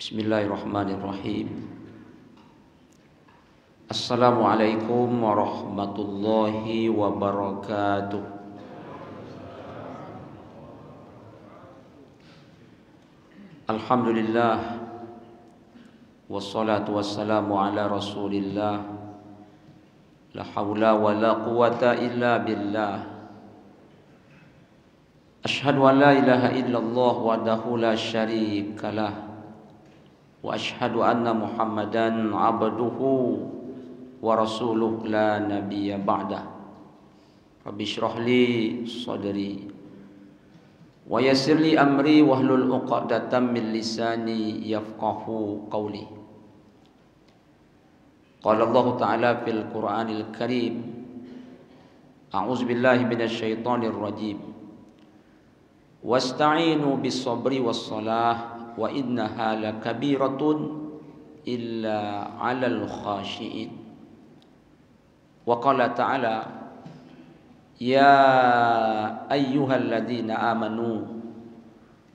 Bismillahirrahmanirrahim. Assalamualaikum warahmatullahi wabarakatuh. Alhamdulillah, wassalatu wassalamu ala rasulillah. La hawla wa la quwata illa billah. Ashhadu an la ilaha illallah wahdahu la syarika lah, wa ashhadu anna Muhammadan abduhu wa rasuluh la nabiyya ba'dah. Rabbi shrah li sadri wa yassir li amri wahlul 'uqdatam min lisani yafqahu qawli. Qala Allah Ta'ala fil Qur'anil Karim, a'udzu billahi minasy syaithanir rajim. Wasta'inu bis sabri was salah wa innaha lakabiratun illa 'alal khashiin. Wa qala ta'ala, ya ayyuhalladzina amanu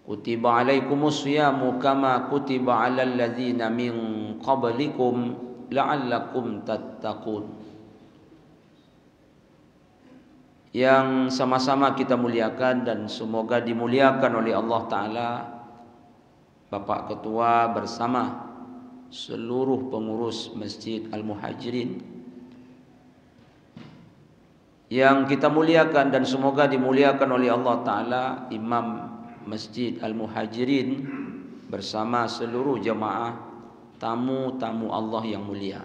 kutiba 'alaikumus shiyamu kama kutiba 'alal ladzina min qablikum la'allakum tattaqun. Yang sama-sama kita muliakan dan semoga dimuliakan oleh Allah Ta'ala, Bapak Ketua bersama seluruh pengurus Masjid Al-Muhajirin. Yang kita muliakan dan semoga dimuliakan oleh Allah Ta'ala, Imam Masjid Al-Muhajirin bersama seluruh jemaah, tamu-tamu Allah yang mulia.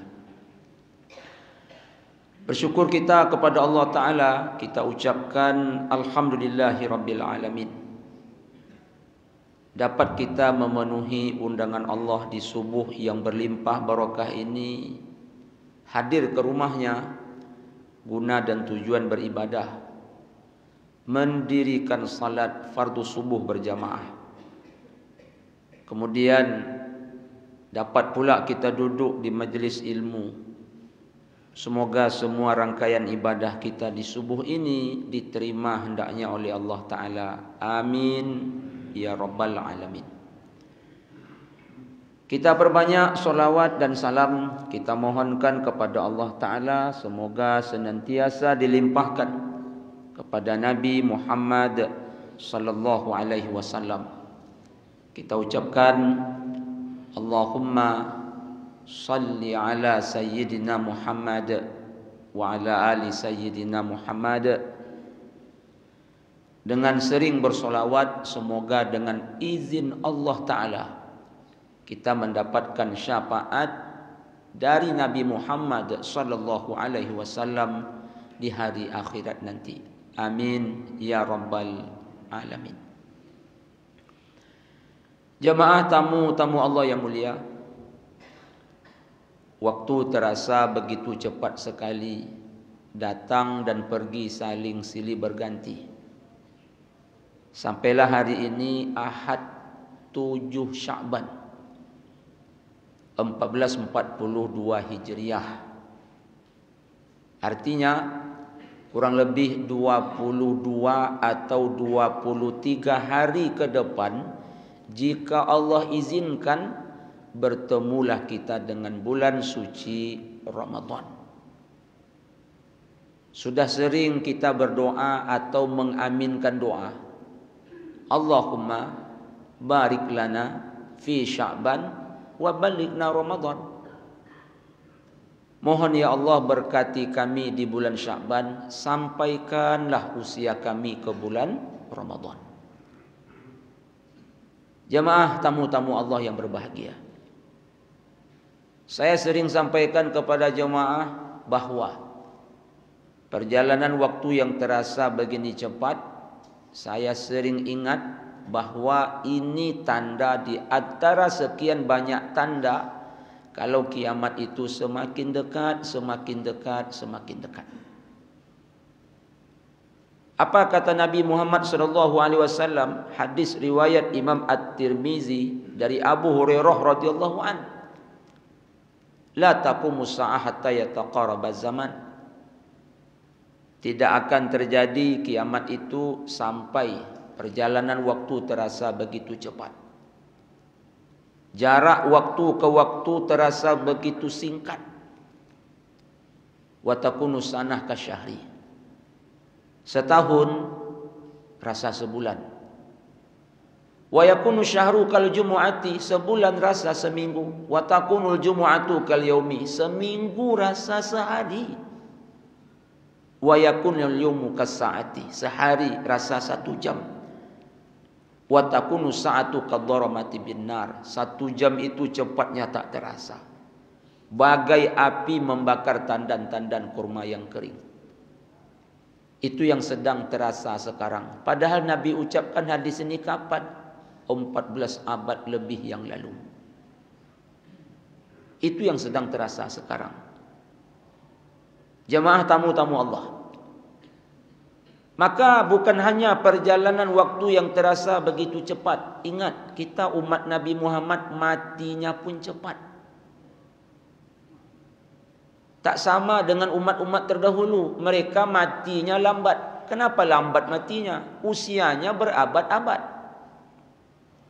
Bersyukur kita kepada Allah Ta'ala, kita ucapkan Alhamdulillahi Rabbil Alamin. Dapat kita memenuhi undangan Allah di subuh yang berlimpah barakah ini, hadir ke rumahnya guna dan tujuan beribadah, mendirikan salat fardu subuh berjamaah. Kemudian dapat pula kita duduk di majlis ilmu. Semoga semua rangkaian ibadah kita di subuh ini diterima hendaknya oleh Allah Ta'ala. Amin ya Rabbal Alamin. Kita perbanyak solawat dan salam kita mohonkan kepada Allah Ta'ala, semoga senantiasa dilimpahkan kepada Nabi Muhammad sallallahu alaihi wasallam. Kita ucapkan Allahumma salli ala sayyidina Muhammad wa ala ali sayyidina Muhammad. Dengan sering bersolawat, semoga dengan izin Allah Ta'ala kita mendapatkan syafaat dari Nabi Muhammad sallallahu alaihi wasallam di hari akhirat nanti. Amin ya Rabbal Alamin. Jemaah tamu-tamu Allah yang mulia, waktu terasa begitu cepat sekali, datang dan pergi saling silih berganti. Sampailah hari ini Ahad 7 Sya'ban 1442 Hijriah. Artinya kurang lebih 22 atau 23 hari ke depan, jika Allah izinkan, bertemulah kita dengan bulan suci Ramadan. Sudah sering kita berdoa atau mengaminkan doa, Allahumma barik lana fi Sya'ban wa balighna Ramadan. Mohon ya Allah berkati kami di bulan Sya'ban, sampaikanlah usia kami ke bulan Ramadan. Jemaah tamu-tamu Allah yang berbahagia, saya sering sampaikan kepada jemaah bahwa perjalanan waktu yang terasa begini cepat, saya sering ingat bahwa ini tanda di antara sekian banyak tanda kalau kiamat itu semakin dekat, semakin dekat, semakin dekat. Apa kata Nabi Muhammad SAW? Hadis riwayat Imam At-Tirmizi dari Abu Hurairah radhiyallahu an. La taqumus sa'ah hatta yataqaraba zaman. Tidak akan terjadi kiamat itu sampai perjalanan waktu terasa begitu cepat. Jarak waktu ke waktu terasa begitu singkat. Wa takunu sanah kasyahri. Setahun rasa sebulan. Wa yakunu syahru kal jumu'ati, sebulan rasa seminggu. Wa takunul jumu'atu kal yaumi, seminggu rasa sehari. Wa yakunul yawmu kas saati, sehari rasa 1 jam. Wa takunu sa'atu kadharamati bin nar, 1 jam itu cepatnya tak terasa. Bagai api membakar tandan-tandan kurma yang kering. Itu yang sedang terasa sekarang. Padahal Nabi ucapkan hadis ini kapan? 14 abad lebih yang lalu. Itu yang sedang terasa sekarang. Jemaah tamu-tamu Allah. Maka bukan hanya perjalanan waktu yang terasa begitu cepat. Ingat, kita umat Nabi Muhammad matinya pun cepat. Tak sama dengan umat-umat terdahulu. Mereka matinya lambat. Kenapa lambat matinya? Usianya berabad-abad.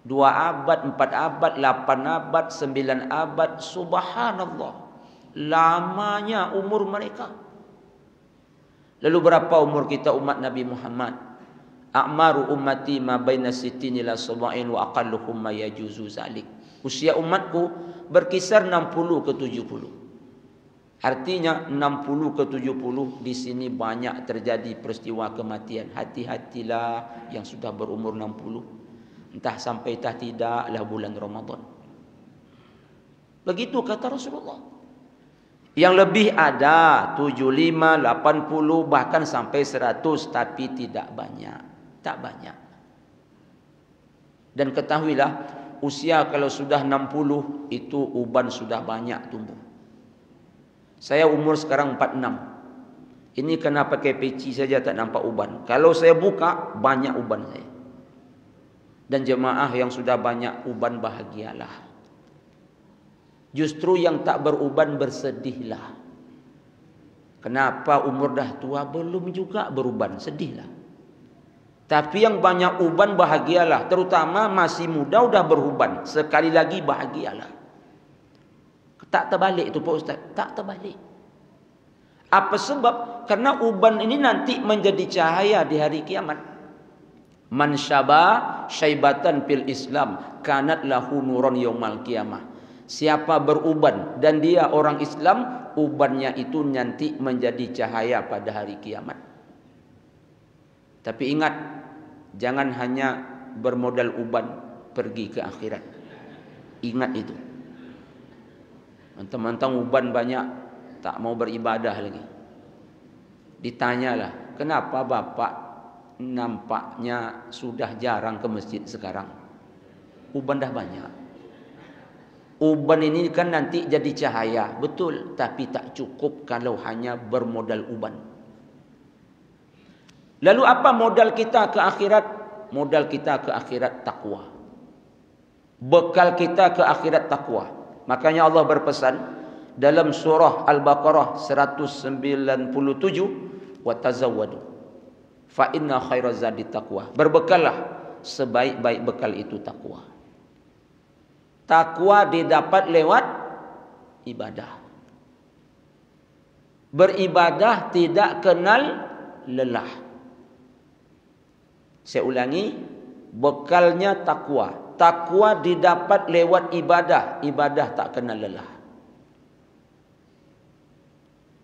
2 abad, 4 abad, 8 abad, 9 abad. Subhanallah. Lamanya umur mereka. Lalu berapa umur kita umat Nabi Muhammad? A'maru ummati ma baina sittin ila sab'in wa aqalluhum ma yajuzu zalik. Usia umatku berkisar 60 ke 70. Artinya 60 ke 70 di sini banyak terjadi peristiwa kematian. Hati-hatilah yang sudah berumur 60. Entah sampai entah tidaklah bulan Ramadan. Begitu kata Rasulullah. Yang lebih ada 75, 80 bahkan sampai 100, tapi tidak banyak. Tak banyak. Dan ketahuilah, usia kalau sudah 60 itu uban sudah banyak tumbuh. Saya umur sekarang 46. Ini kena pakai peci saja tak nampak uban. Kalau saya buka, banyak uban saya. Dan jemaah yang sudah banyak uban bahagialah. Justru yang tak beruban bersedihlah. Kenapa umur dah tua belum juga beruban? Sedihlah. Tapi yang banyak uban bahagialah. Terutama masih muda udah beruban. Sekali lagi bahagialah. Tak terbalik itu Pak Ustaz. Tak terbalik. Apa sebab? Karena uban ini nanti menjadi cahaya di hari kiamat. Man syaba syaibatan fil Islam kanat lahu nuron yaumal qiyamah. Siapa beruban dan dia orang Islam, ubannya itu nanti menjadi cahaya pada hari kiamat. Tapi ingat, jangan hanya bermodal uban pergi ke akhirat. Ingat itu. Mentang-mentang uban banyak, tak mau beribadah lagi. Ditanyalah, kenapa bapak nampaknya sudah jarang ke masjid sekarang? Uban dah banyak. Uban ini kan nanti jadi cahaya, betul, tapi tak cukup kalau hanya bermodal uban. Lalu apa modal kita ke akhirat? Modal kita ke akhirat takwa. Bekal kita ke akhirat takwa. Makanya Allah berpesan dalam surah Al-Baqarah 197, wa tazawwadu fa inna khairaz zadi taqwa. Berbekallah, sebaik-baik bekal itu takwa. Takwa didapat lewat ibadah. Beribadah tidak kenal lelah. Saya ulangi, bekalnya takwa. Takwa didapat lewat ibadah. Ibadah tak kenal lelah.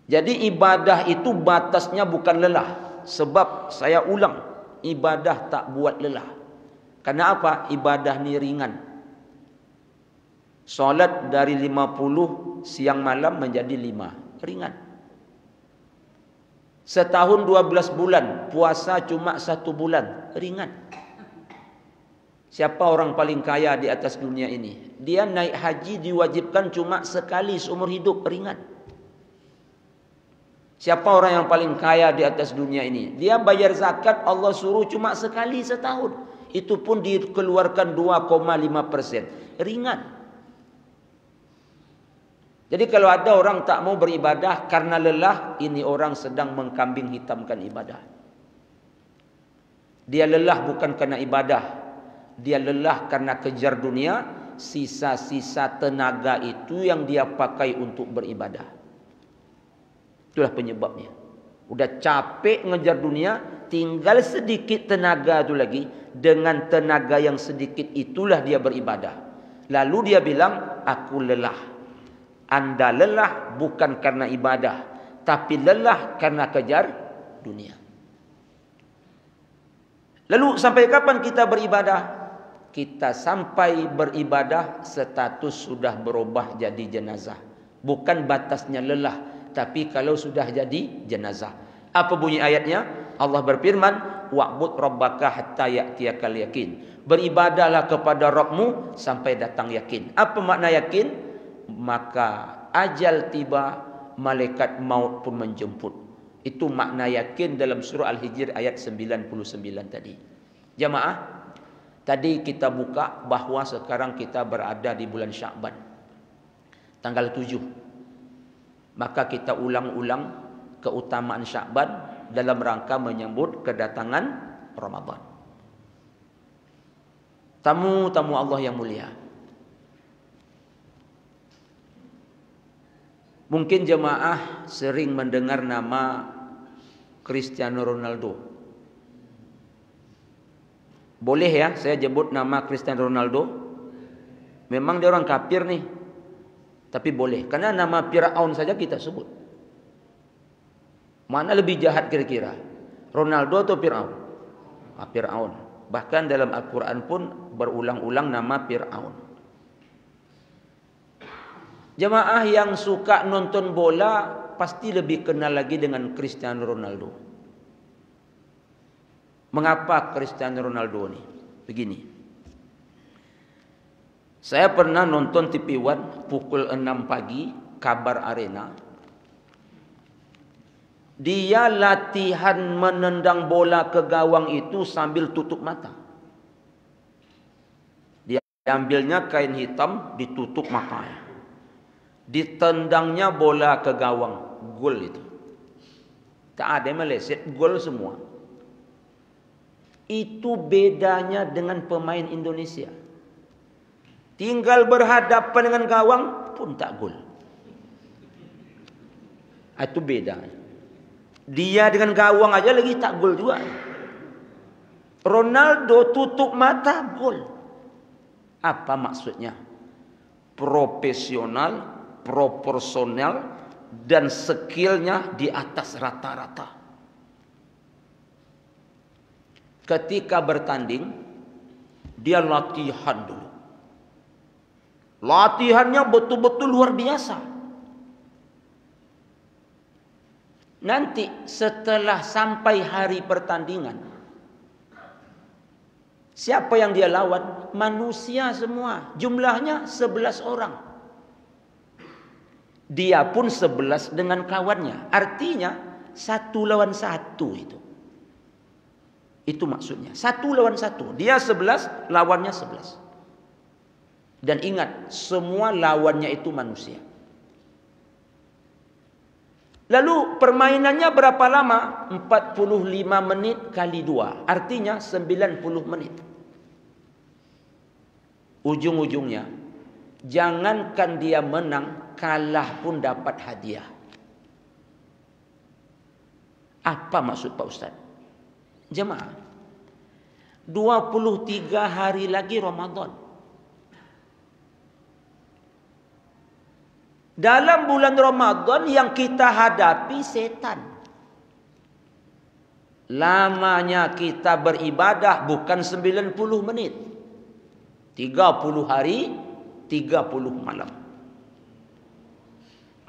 Jadi ibadah itu batasnya bukan lelah. Sebab saya ulang, ibadah tak buat lelah. Karena apa? Ibadah ni ringan. Solat dari 50 siang malam menjadi 5. Ringan. Setahun 12 bulan. Puasa cuma 1 bulan. Ringan. Siapa orang paling kaya di atas dunia ini? Dia naik haji diwajibkan cuma sekali seumur hidup. Ringan. Siapa orang yang paling kaya di atas dunia ini? Dia bayar zakat Allah suruh cuma sekali setahun. Itu pun dikeluarkan 2,5%. Ringan. Jadi kalau ada orang tak mau beribadah karena lelah, ini orang sedang mengkambing hitamkan ibadah. Dia lelah bukan karena ibadah. Dia lelah karena kejar dunia. sisa-sisa tenaga itu yang dia pakai untuk beribadah. Itulah penyebabnya. Udah capek ngejar dunia, tinggal sedikit tenaga itu lagi. Dengan tenaga yang sedikit itulah dia beribadah. Lalu dia bilang, aku lelah. Anda lelah bukan karena ibadah, tapi lelah karena kejar dunia. Lalu sampai kapan kita beribadah? Kita sampai beribadah status sudah berubah jadi jenazah. Bukan batasnya lelah, tapi kalau sudah jadi jenazah. Apa bunyi ayatnya? Allah berfirman, wa'bud rabbaka hatta ya'tiyakal yakin. Beribadahlah kepada Rabbmu sampai datang yakin. Apa makna yakin? Maka ajal tiba, malaikat maut pun menjemput. Itu makna yakin dalam surah Al-Hijr ayat 99 tadi. Jamaah, tadi kita buka bahawa sekarang kita berada di bulan Sya'ban, tanggal 7. Maka kita ulang-ulang keutamaan Sya'ban dalam rangka menyambut kedatangan Ramadan. Tamu-tamu Allah yang mulia, mungkin jemaah sering mendengar nama Cristiano Ronaldo. Boleh ya saya sebut nama Cristiano Ronaldo? Memang dia orang kafir nih, tapi boleh. Karena nama Fir'aun saja kita sebut. Mana lebih jahat kira-kira? Ronaldo atau Fir'aun? Fir'aun. Bahkan dalam Al-Quran pun berulang-ulang nama Fir'aun. Jemaah yang suka nonton bola pasti lebih kenal lagi dengan Cristiano Ronaldo. Mengapa Cristiano Ronaldo ini? Begini. Saya pernah nonton TV One pukul 6 pagi, Kabar Arena. Dia latihan menendang bola ke gawang itu sambil tutup mata. Dia ambilnya kain hitam, ditutup matanya. Ditendangnya bola ke gawang, gol itu. Tak ada yang meleset, gol semua. Itu bedanya dengan pemain Indonesia. Tinggal berhadapan dengan gawang pun tak gol. Itu beda. Dia dengan gawang aja lagi tak gol juga. Ronaldo tutup mata, gol. Apa maksudnya? Profesional, proporsional, dan skillnya di atas rata-rata. Ketika bertanding, dia latihan dulu. Latihannya betul-betul luar biasa. Nanti setelah sampai hari pertandingan, siapa yang dia lawan? Manusia semua. Jumlahnya 11 orang. Dia pun 11 dengan kawannya. Artinya 1 lawan 1 itu. Itu maksudnya. 1 lawan 1. Dia 11, lawannya 11. Dan ingat, semua lawannya itu manusia. Lalu permainannya berapa lama? 45 menit kali 2. Artinya 90 menit. Ujung-ujungnya, jangankan dia menang, kalah pun dapat hadiah. Apa maksud Pak Ustaz? Jemaah, 23 hari lagi Ramadan. Dalam bulan Ramadan yang kita hadapi setan. Lamanya kita beribadah bukan 90 menit. 30 hari, 30 malam.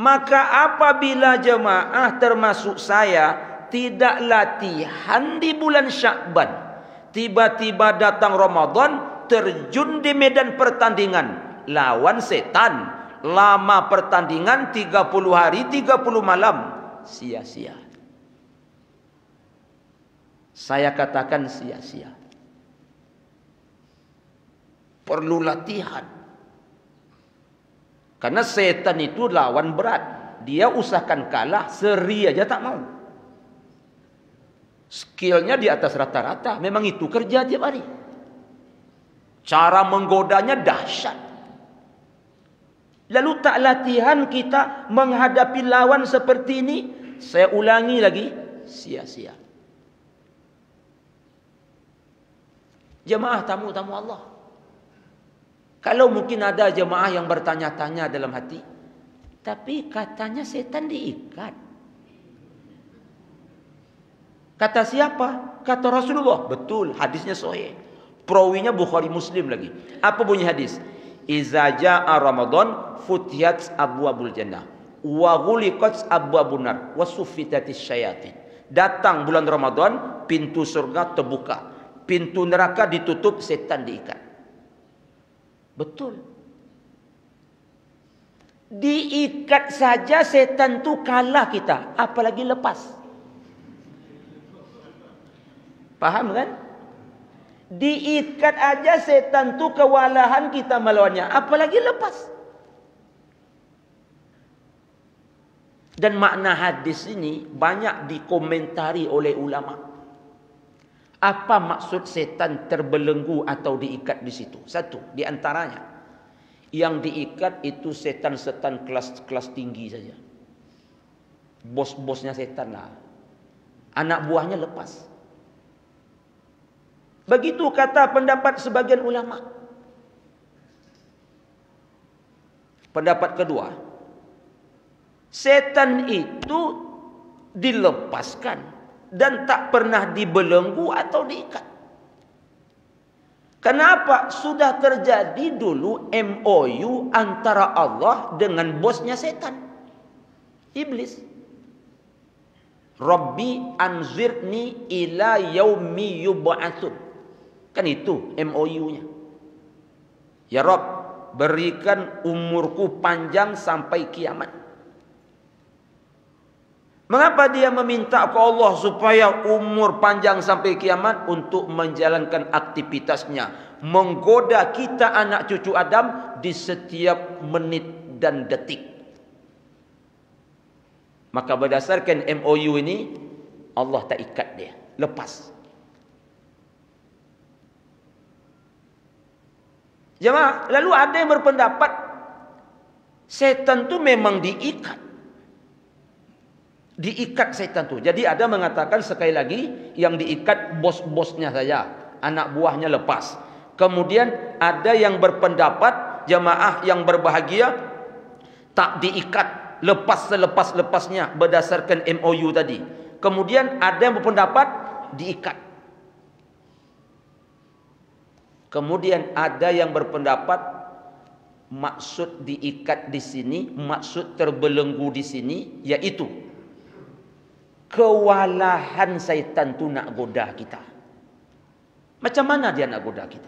Maka apabila jemaah termasuk saya tidak latihan di bulan Sya'ban, tiba-tiba datang Ramadan, terjun di medan pertandingan lawan setan, lama pertandingan 30 hari 30 malam, sia-sia. Saya katakan sia-sia. Perlu latihan. Karena setan itu lawan berat. Dia usahakan kalah, seri aja tak mau. Skillnya di atas rata-rata. Memang itu kerja tiap hari. Cara menggodanya dahsyat. Lalu tak latihan kita menghadapi lawan seperti ini, saya ulangi lagi, sia-sia. Jemaah tamu-tamu Allah. Kalau mungkin ada jemaah yang bertanya-tanya dalam hati, tapi katanya setan diikat. Kata siapa? Kata Rasulullah. Betul, hadisnya sahih. Perawinya Bukhari Muslim lagi. Apa bunyi hadis? Iza jaa Ramadan futiyat abwabul jannah wa ghuliqat abwabun nar wa suffitatis syayatin. Datang bulan Ramadan, pintu surga terbuka, pintu neraka ditutup, setan diikat. Betul. Diikat saja setan tu kalah kita, apalagi lepas. Paham kan? Diikat aja setan tu kewalahan kita melawannya, apalagi lepas. Dan makna hadis ini banyak dikomentari oleh ulama. Apa maksud setan terbelenggu atau diikat di situ? Satu, di antaranya, yang diikat itu setan-setan kelas tinggi saja. Bos-bosnya setan lah. Anak buahnya lepas. Begitu kata pendapat sebagian ulama. Pendapat kedua, setan itu dilepaskan dan tak pernah dibelenggu atau diikat. Kenapa? Sudah terjadi dulu MOU antara Allah dengan bosnya setan, iblis. Rabbi anzirni ila yaumi yub'atsun. Kan itu MOU-nya. Ya Rabb, berikan umurku panjang sampai kiamat. Mengapa dia meminta ke Allah supaya umur panjang sampai kiamat? Untuk menjalankan aktivitasnya, menggoda kita anak cucu Adam di setiap menit dan detik. Maka berdasarkan MOU ini, Allah tak ikat dia, lepas. Jemaah, lalu ada yang berpendapat setan tu memang diikat. Diikat setan tu. Jadi ada mengatakan sekali lagi, yang diikat bos-bosnya saja, anak buahnya lepas. Kemudian ada yang berpendapat jemaah yang berbahagia tak diikat, lepas selepas-lepasnya berdasarkan MOU tadi. Kemudian ada yang berpendapat diikat. Kemudian ada yang berpendapat maksud diikat di sini, maksud terbelenggu di sini, yaitu kewalahan syaitan tu nak goda kita. Macam mana dia nak goda kita?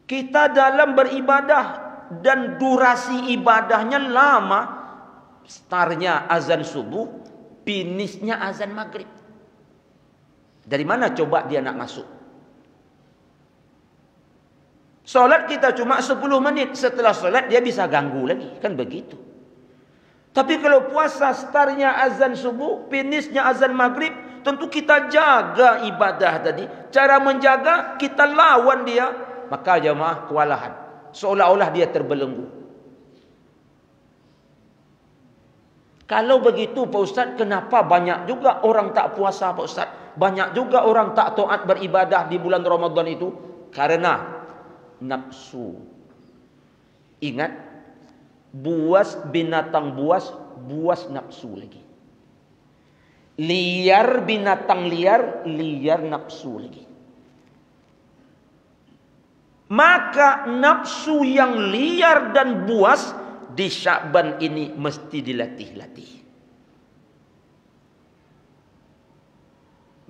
Kita dalam beribadah dan durasi ibadahnya lama, startnya azan subuh, finishnya azan maghrib. Dari mana coba dia nak masuk? Solat kita cuma 10 menit. Setelah solat dia bisa ganggu lagi. Kan begitu. Tapi kalau puasa startnya azan subuh, finishnya azan maghrib, tentu kita jaga ibadah tadi. Cara menjaga, kita lawan dia. Maka jemaah kewalahan. Seolah-olah dia terbelenggu. Kalau begitu Pak Ustaz, kenapa banyak juga orang tak puasa Pak Ustaz? Banyak juga orang tak taat beribadah di bulan Ramadan itu? Karena nafsu. Ingat, buas binatang buas nafsu lagi. Liar binatang liar nafsu lagi. Maka nafsu yang liar dan buas di Sya'ban ini mesti dilatih-latih.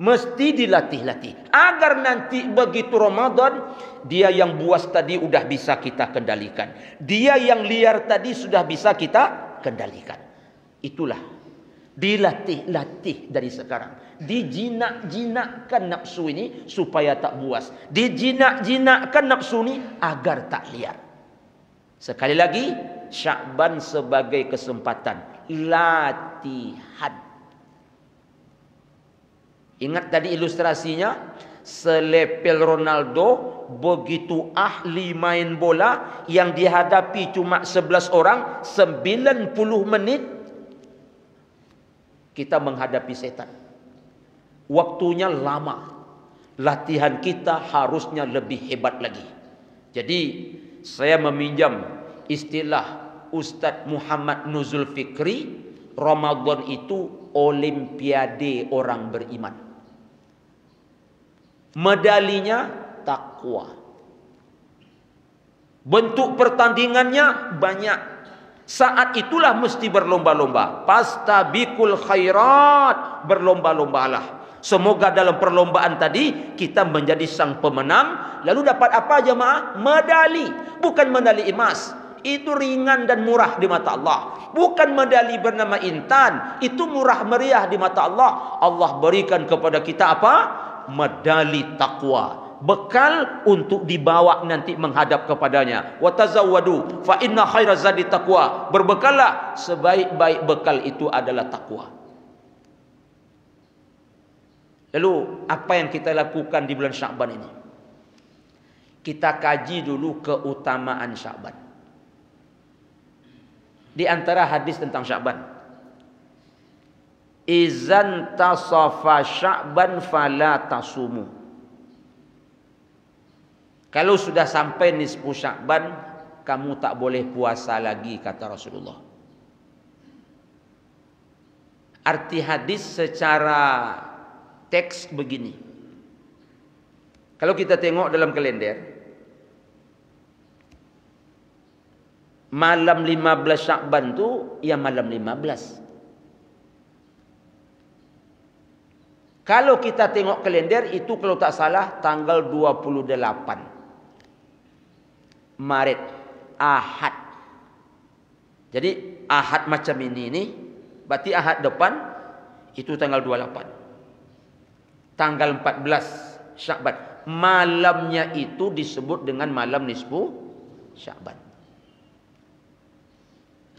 Mesti dilatih-latih. Agar nanti begitu Ramadan, dia yang buas tadi sudah bisa kita kendalikan. Dia yang liar tadi sudah bisa kita kendalikan. Itulah. Dilatih-latih dari sekarang. Dijinak-jinakkan nafsu ini supaya tak buas. Dijinak-jinakkan nafsu ini agar tak liar. Sekali lagi, Sya'ban sebagai kesempatan. Latihan. Ingat tadi ilustrasinya, Selepel Ronaldo, begitu ahli main bola, yang dihadapi cuma 11 orang, 90 menit kita menghadapi setan. Waktunya lama. Latihan kita harusnya lebih hebat lagi. Jadi saya meminjam istilah Ustadz Muhammad Nuzul Fikri, Ramadan itu olimpiade orang beriman. Medalinya takwa. Bentuk pertandingannya banyak. Saat itulah mesti berlomba-lomba. Pastabikul khairat, berlomba-lombalah. Semoga dalam perlombaan tadi kita menjadi sang pemenang. Lalu dapat apa jemaah? Medali. Bukan medali emas. Itu ringan dan murah di mata Allah. Bukan medali bernama intan. Itu murah meriah di mata Allah. Allah berikan kepada kita apa? Medali takwa. Bekal untuk dibawa nanti menghadap kepadanya. Wa tazawwadu fa inna khairaz zadi taqwa. Berbekallah, sebaik-baik bekal itu adalah takwa. Lalu apa yang kita lakukan di bulan Sya'ban ini? Kita kaji dulu keutamaan Sya'ban. Di antara hadis tentang Sya'ban, izan tasafa Sya'ban fala tasumu. Kalau sudah sampai nisfu Sya'ban, kamu tak boleh puasa lagi, kata Rasulullah. Arti hadis secara teks begini. Kalau kita tengok dalam kalender, malam 15 Sya'ban tu ya malam 15. Kalau kita tengok kalender itu kalau tak salah tanggal 28 Maret, Ahad. Jadi Ahad macam ini berarti Ahad depan itu tanggal 28. Tanggal 14 Sya'ban. Malamnya itu disebut dengan malam nisfu Sya'ban.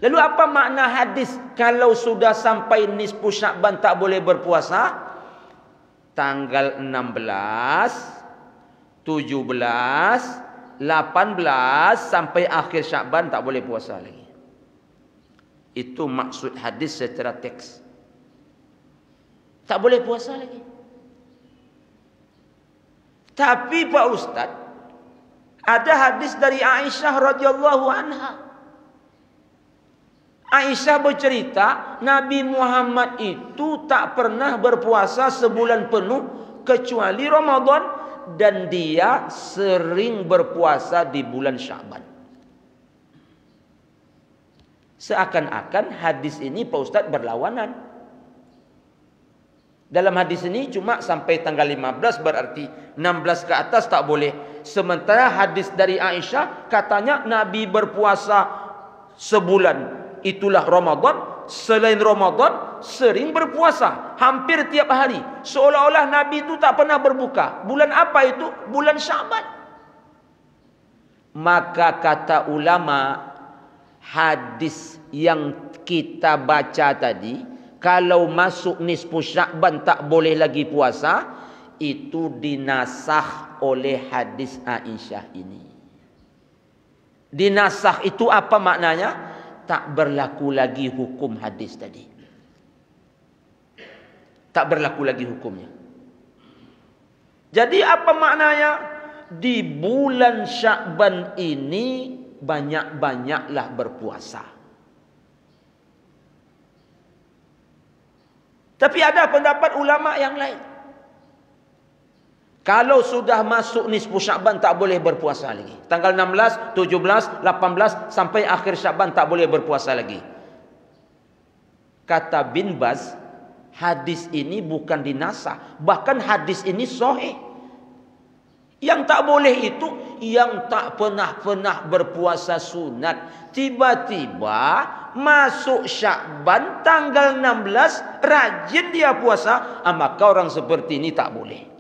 Lalu apa makna hadis kalau sudah sampai nisfu Sya'ban tak boleh berpuasa? Tanggal 16, 17, 18 sampai akhir Sya'ban tak boleh puasa lagi. Itu maksud hadis secara teks. Tak boleh puasa lagi. Tapi Pak Ustaz, ada hadis dari Aisyah radhiyallahu anha. Aisyah bercerita, Nabi Muhammad itu tak pernah berpuasa sebulan penuh kecuali Ramadan, dan dia sering berpuasa di bulan Sya'ban. Seakan-akan hadis ini Pak Ustaz berlawanan. Dalam hadis ini cuma sampai tanggal 15, berarti 16 ke atas tak boleh. Sementara hadis dari Aisyah katanya Nabi berpuasa sebulan, itulah Ramadan. Selain Ramadan sering berpuasa hampir tiap hari. Seolah-olah Nabi itu tak pernah berbuka. Bulan apa itu? Bulan Sya'ban. Maka kata ulama, hadis yang kita baca tadi, kalau masuk nisfu Sya'ban tak boleh lagi puasa, itu dinasakh oleh hadis Aisyah ini. Dinasakh itu apa maknanya? Tak berlaku lagi hukum hadis tadi. Tak berlaku lagi hukumnya. Jadi apa maknanya? Di bulan Sya'ban ini banyak-banyaklah berpuasa. Tapi ada pendapat ulama yang lain. Kalau sudah masuk nisfu Sya'ban tak boleh berpuasa lagi. Tanggal 16, 17, 18 sampai akhir Sya'ban tak boleh berpuasa lagi. Kata Bin Baz, hadis ini bukan dinasah, bahkan hadis ini sahih. Yang tak boleh itu yang tak pernah berpuasa sunat. Tiba-tiba masuk Sya'ban tanggal 16 rajin dia puasa, maka orang seperti ini tak boleh.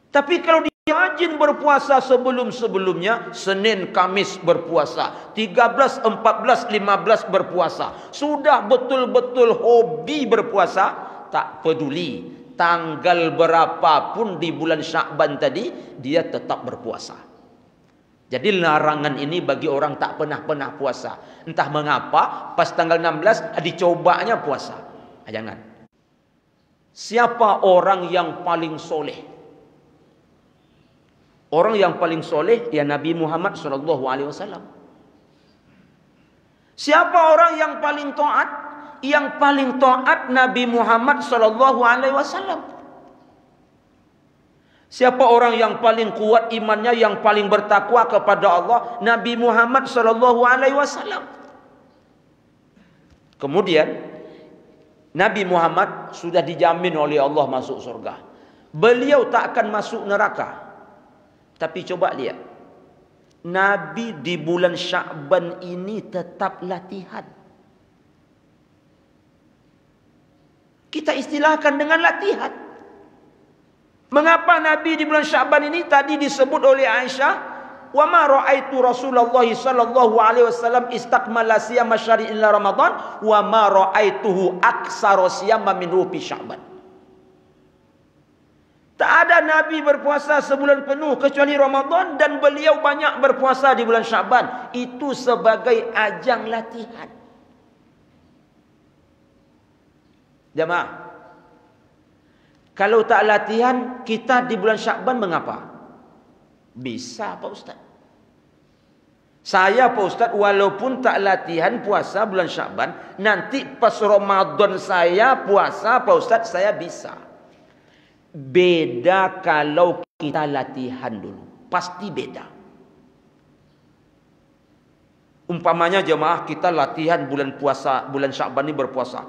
Tapi kalau dia rajin berpuasa sebelum-sebelumnya, Senin, Kamis berpuasa, 13, 14, 15 berpuasa, sudah betul-betul hobi berpuasa, tak peduli. tanggal berapapun di bulan Sya'ban tadi, dia tetap berpuasa. Jadi larangan ini bagi orang tak pernah puasa. Entah mengapa, pas tanggal 16 dicobanya puasa. Jangan. Siapa orang yang paling soleh? Orang yang paling soleh ya Nabi Muhammad SAW. Siapa orang yang paling taat? Yang paling taat Nabi Muhammad SAW. Siapa orang yang paling kuat imannya, yang paling bertakwa kepada Allah? Nabi Muhammad SAW. Kemudian Nabi Muhammad sudah dijamin oleh Allah masuk surga. Beliau tak akan masuk neraka. Tapi coba lihat, Nabi di bulan Sya'ban ini tetap latihan. Kita istilahkan dengan latihan. Mengapa Nabi di bulan Sya'ban ini tadi disebut oleh Aisyah, wa ma ra'aitu Rasulullah sallallahu alaihi wasallam istakmala siyama syahri illa Ramadan wa ma ra'aituhu aksara siyama minhu fi Sya'ban. Tak ada Nabi berpuasa sebulan penuh kecuali Ramadan, dan beliau banyak berpuasa di bulan Sya'ban. Itu sebagai ajang latihan. Jemaah, kalau tak latihan kita di bulan Sya'ban mengapa? Bisa Pak Ustaz. Saya Pak Ustaz walaupun tak latihan puasa bulan Sya'ban, nanti pas Ramadan saya puasa Pak Ustaz saya bisa. Beda kalau kita latihan dulu. Pasti beda. Umpamanya jemaah kita latihan bulan puasa, bulan Sya'ban ini berpuasa.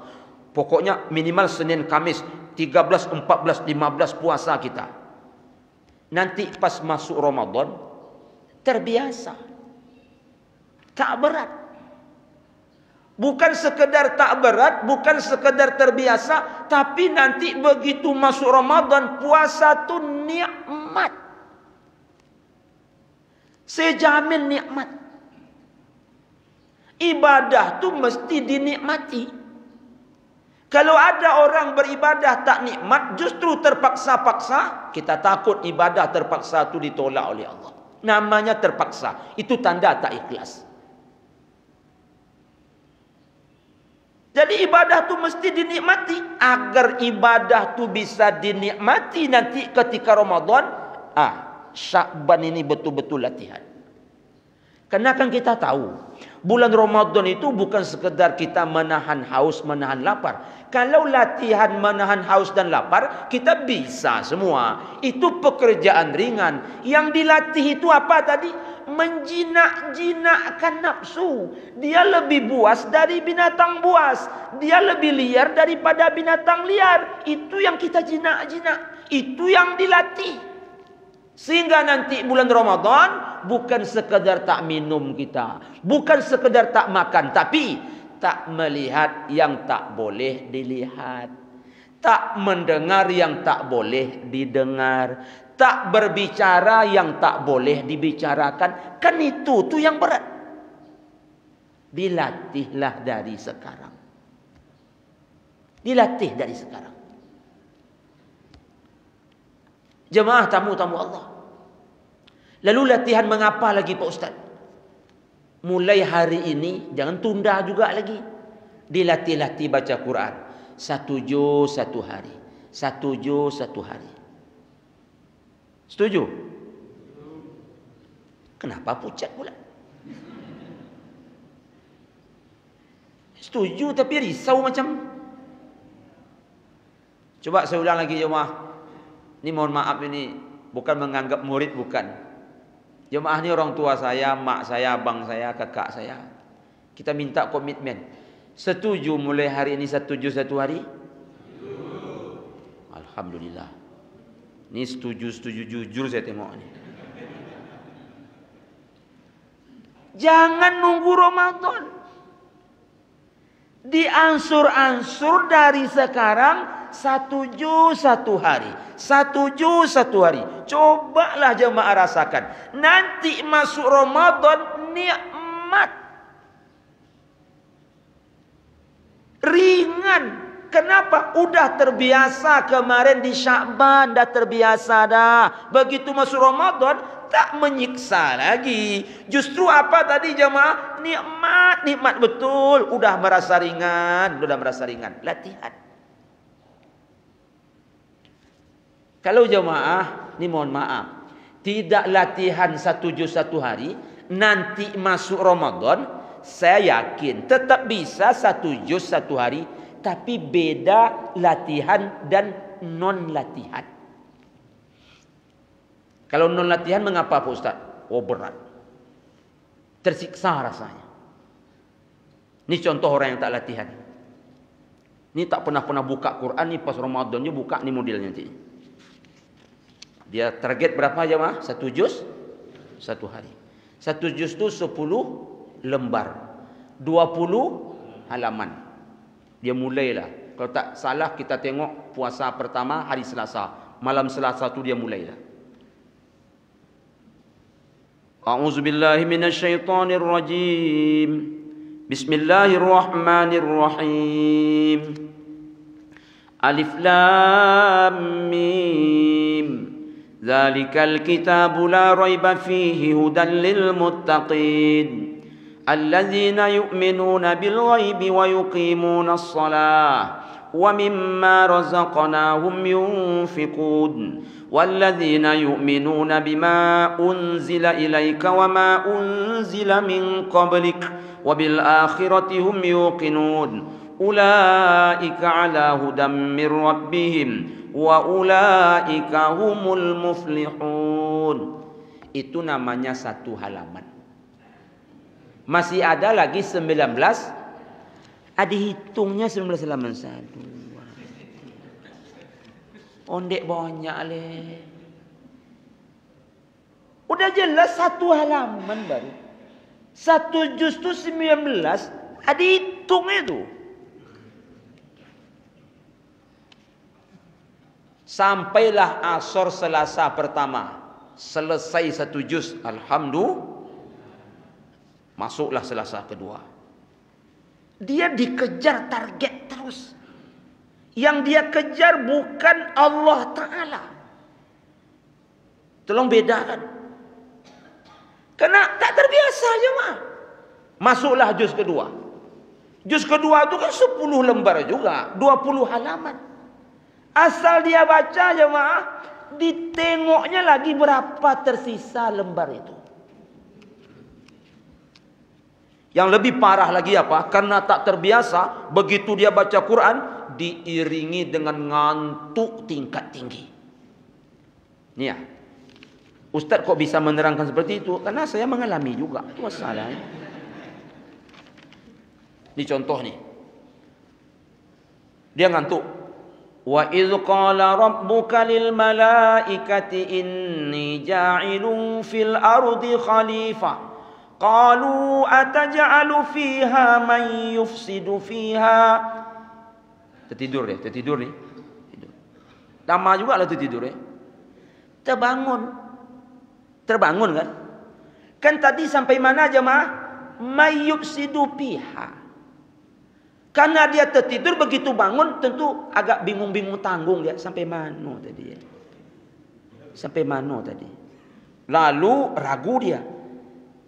Pokoknya minimal Senin, Kamis, 13, 14, 15 puasa kita. Nanti pas masuk Ramadan terbiasa. Tak berat. Bukan sekedar tak berat, bukan sekedar terbiasa, tapi nanti begitu masuk Ramadan, puasa tu nikmat. Saya jamin nikmat. Ibadah tu mesti dinikmati. Kalau ada orang beribadah tak nikmat, justru terpaksa-paksa, kita takut ibadah terpaksa tu ditolak oleh Allah. Namanya terpaksa. Itu tanda tak ikhlas. Jadi ibadah tu mesti dinikmati. Agar ibadah tu bisa dinikmati nanti ketika Ramadan, Sya'ban ini betul-betul latihan. Karena kan kita tahu, bulan Ramadan itu bukan sekedar kita menahan haus, menahan lapar. Kalau latihan menahan haus dan lapar, kita bisa semua. Itu pekerjaan ringan. Yang dilatih itu apa tadi? Menjinak-jinakkan nafsu. Dia lebih buas dari binatang buas. Dia lebih liar daripada binatang liar. Itu yang kita jinak-jinak. Itu yang dilatih. Sehingga nanti bulan Ramadan bukan sekedar tak minum kita, bukan sekedar tak makan, tapi tak melihat yang tak boleh dilihat, tak mendengar yang tak boleh didengar, tak berbicara yang tak boleh dibicarakan. Kan itu yang berat. Dilatihlah dari sekarang. Dilatih dari sekarang. Jemaah tamu-tamu Allah. Lalu latihan mengapa lagi Pak Ustaz? Mulai hari ini, jangan tunda juga lagi. Dilatih-latih baca Quran. 1 juz 1 hari. 1 juz 1 hari. Setuju? Kenapa pucat pula? Setuju tapi risau macam. Coba saya ulang lagi jemaah. Ini mohon maaf, ini bukan menganggap murid, bukan. Jemaah ini orang tua saya, mak saya, abang saya, kakak saya. Kita minta komitmen. Setuju mulai hari ini 1 juz 1 hari? Alhamdulillah. Ini setuju jujur saya tengok ni. Jangan nunggu Ramadan. Diansur-ansur dari sekarang. 1 juz 1 hari. 1 juz 1 hari. Cobalah jemaah rasakan. Nanti masuk Ramadan nikmat. Ringan. Kenapa? Udah terbiasa kemarin di Sya'ban, dah terbiasa dah. Begitu masuk Ramadan, tak menyiksa lagi. Justru apa tadi jemaah? Nikmat betul. Udah merasa ringan. Latihan. Kalau jemaah, ini mohon maaf, tidak latihan 1 juz 1 hari, nanti masuk Ramadan, saya yakin tetap bisa 1 juz 1 hari. Tapi beda latihan dan non latihan. Kalau non latihan mengapa Pak Ustaz? Oh berat. Tersiksa rasanya. Ini contoh orang yang tak latihan. Ini tak pernah buka Quran, ni pas Ramadan dia buka ni modelnya nanti. Dia target berapa jemaah? 1 juz 1 hari. 1 juz tu 10 lembar. 20 halaman. Dia mulailah. Kalau tak salah kita tengok puasa pertama hari Selasa. Malam Selasa tu dia mulailah. A'udzubillahi minasyaitonir rajim. Bismillahirrahmanirrahim. Alif lam mim. Dzalikal kitabu la raiba fihi hudan lil muttaqin. الذين يؤمنون بالغيب ويقيمون الصلاة ومما رزقناهم ينفقون والذين يؤمنون بما أنزل إليك وما أنزل من قبلك وبالآخرة هم يوقنون أولئك على هدى من ربهم وأولئك هم المفلحون. Itu namanya 1 halaman. Masih ada lagi 19. Ada hitungnya 19 halaman. 1, 2, 3. Ondek banyak leh. Udah jelas 1 halaman baru. 1 juz tu 19. Ada hitungnya tu. Sampailah asar Selasa pertama. Selesai 1 juz. Alhamdulillah. Masuklah Selasa kedua. Dia dikejar target terus. Yang dia kejar bukan Allah Ta'ala. Tolong bedakan. Karena tak terbiasa jemaah. Masuklah juz kedua. Juz kedua itu kan 10 lembar juga. 20 halaman. Asal dia baca jemaah, ditengoknya lagi berapa tersisa lembar itu. Yang lebih parah lagi apa? Karena tak terbiasa, begitu dia baca Quran, diiringi dengan ngantuk tingkat tinggi. Ini ya. Ustaz kok bisa menerangkan seperti itu? Karena saya mengalami juga. Itu masalahnya. Ini contoh nih. Dia ngantuk. Wa idh qala rabbuka lil malaikati inni ja'ilun fil ardi khalifah. Qalu ataj'alu fiha man yufsidu fiha. Tertidur nih. Tidur. Lama juga lah tertidur ya. Terbangun kan? Kan tadi sampai mana jemaah? May yufsidu fiha. Karena dia tertidur, begitu bangun tentu agak bingung-bingung tanggung dia. Sampai mana tadi ya? Lalu ragu dia.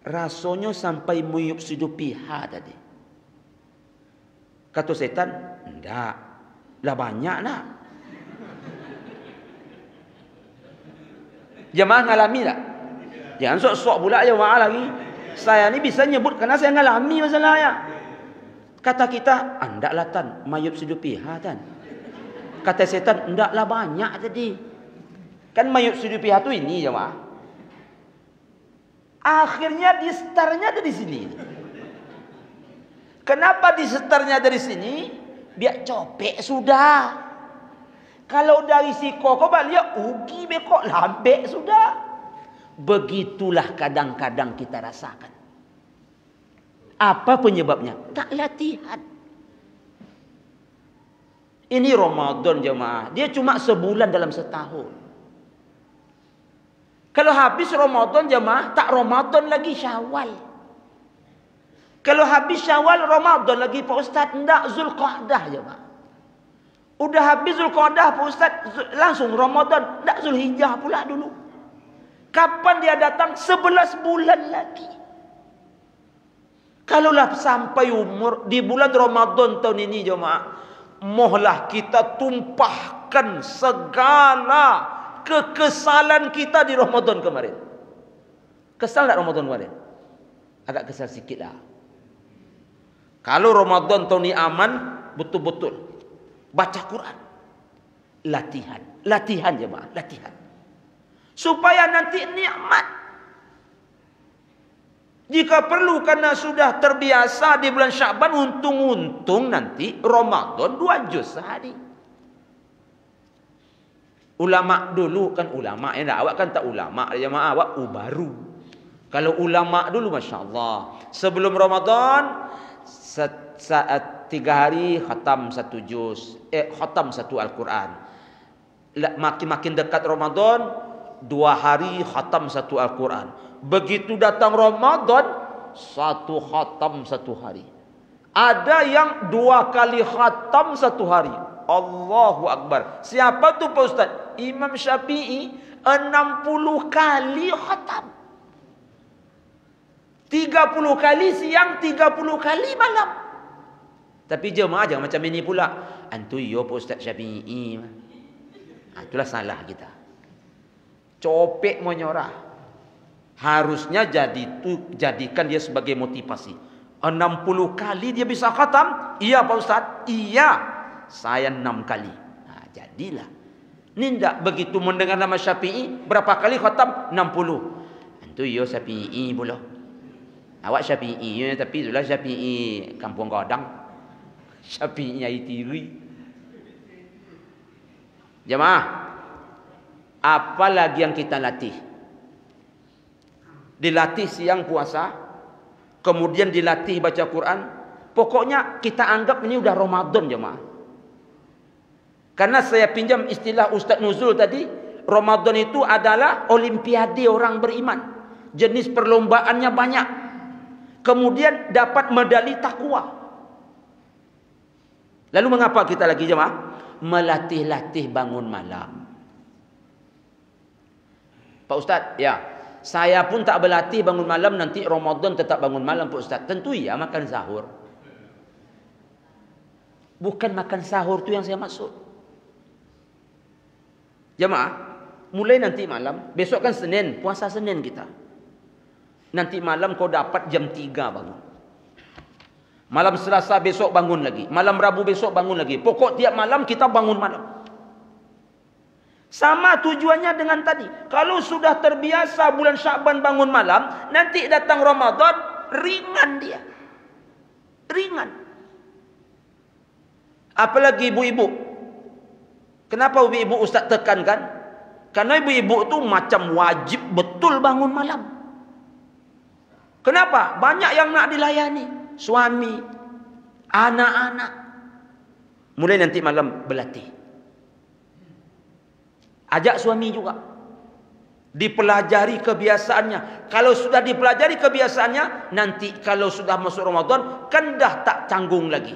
Rasanya sampai muyufsidu piha tadi. Kata setan, enggak. Lah banyak nak. Jemaah ngalami tak? Jangan sok-sok pula jemaah lagi. Saya ni bisa nyebut karena saya ngalami masalahnya. Kata kita, enggak lah tan, muyufsidu piha tan. Kata setan, enggak lah banyak tadi. Kan muyufsidu piha tu ini jemaah. Akhirnya di-starnya dari sini. Kenapa di-starnya dari sini? Biar copek sudah. Kalau dari si koko balik ugi bekok lambek sudah. Begitulah kadang-kadang kita rasakan. Apa penyebabnya? Tak latihan. Ini Ramadan jemaah. Dia cuma sebulan dalam setahun. Kalau habis Ramadan jemaah, tak Ramadan lagi Syawal. Kalau habis Syawal Ramadan lagi Pak Ustaz, enggak Zulqa'dah jemaah. Udah habis Zulqa'dah Pak Ustaz, langsung Ramadan. Tak, Zulhijjah pula dulu. Kapan dia datang? 11 bulan lagi. Kalaulah sampai umur di bulan Ramadan tahun ini jemaah, mohlah kita tumpahkan segala kekesalan kita di Ramadan kemarin. Kesal tak Ramadan kemarin? Agak kesal sikit lah. Kalau Ramadan tahun ini aman, betul-betul baca Quran. Latihan jemaah, latihan. Supaya nanti nikmat. Jika perlu karena sudah terbiasa di bulan Sya'ban, untung-untung nanti Ramadan 2 juz sehari. Ulama dulu kan ulama, awak kan tak ulama jemaah, awak baru. Kalau ulama dulu masya-Allah, sebelum Ramadan saat 3 hari khatam 1 juz, khatam 1 Al-Quran. Makin dekat Ramadan 2 hari khatam 1 Al-Quran. Begitu datang Ramadan 1 khatam 1 hari. Ada yang 2 kali khatam 1 hari. Allahu Akbar. Siapa tu Pak Ustaz? Imam Syafi'i 60 kali khatam. 30 kali siang, 30 kali malam. Tapi jemaah jangan macam ini pula. Antu yo Pak Ustaz Syafi'i. Itulah salah kita. Copek menyorah. Harusnya jadikan dia sebagai motivasi. 60 kali dia bisa khatam. Iya Pak Ustaz. Iya. Saya 6 kali. Nah, jadilah. Ini tidak begitu mendengar nama Syafi'i. Berapa kali khatam? 60. Itu yo Syafi'i pula. Awak Syafi'i tapi itulah Syafi'i Kampung Godang. Syafi'i Nyai Tiri. Jemaah, apa lagi yang kita latih? Dilatih siang puasa, kemudian dilatih baca Quran. Pokoknya kita anggap ini udah Ramadan jemaah. Karena saya pinjam istilah Ustaz Nuzul tadi, Ramadan itu adalah olimpiade orang beriman. Jenis perlombaannya banyak. Kemudian dapat medali takwa. Lalu mengapa kita lagi jemaah? Melatih-latih bangun malam. Pak Ustaz, ya, saya pun tak berlatih bangun malam, nanti Ramadan tetap bangun malam Pak Ustaz. Tentu ya, makan sahur. Bukan makan sahur tu yang saya maksud. Jemaah, mulai nanti malam, besok kan Senin, puasa Senin kita. Nanti malam kau dapat jam 3 bangun. Malam Selasa besok bangun lagi. Malam Rabu besok bangun lagi. Pokok tiap malam kita bangun malam. Sama tujuannya dengan tadi. Kalau sudah terbiasa bulan Sya'ban bangun malam, nanti datang Ramadan, ringan dia. Ringan. Apalagi ibu-ibu. Kenapa ibu-ibu Ustaz tekankan? Karena ibu-ibu tu macam wajib betul bangun malam. Kenapa? Banyak yang nak dilayani. Suami, anak-anak. Mulai nanti malam berlatih. Ajak suami juga. Dipelajari kebiasaannya. Kalau sudah dipelajari kebiasaannya, nanti kalau sudah masuk Ramadan, kan dah tak canggung lagi.